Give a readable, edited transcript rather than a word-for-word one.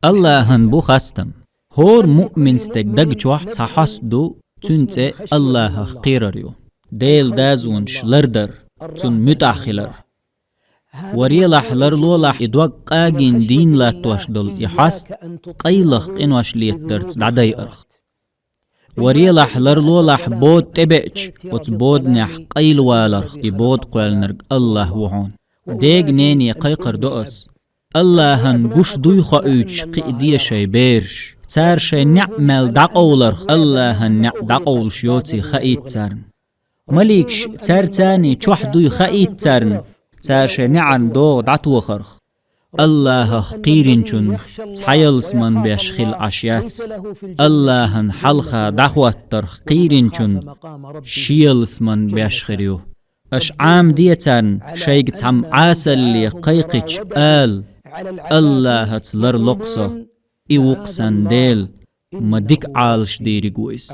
الله هنبو خستم هور مؤمن ستك دق جوح صحصدو تنسى الله قيرريو ديل دازونش لردر تن متاخلر وريلح لرلولح يدوق قاقين دين لا توشدل يحست قيلخ قنوش ليتر تدعدي أرخ وريلح لرلولح بود تبعج وتبود نح قيل والرخ يبود قوال نرق الله وعون ديق نيني قيقر دؤس الله هنقوش دوي خاوش قيدية شي بيرش تار شي نعمل دقولرخ الله هن دقول شيوتي خايت تارن مليكش تار تاني چوح دوي خايت تارن تار شي نعن دو دعتوخرخ الله قيرنشن تحيلس من بيشخل عشيات الله هن حلخة دخوتر قيرنشن شيلس من بيشخريو اش عام ديتان شيك تهم عاسل لي قيقش قال الله هتلر لقصة إيوقسان ديل ما ديك عالش ديري قويس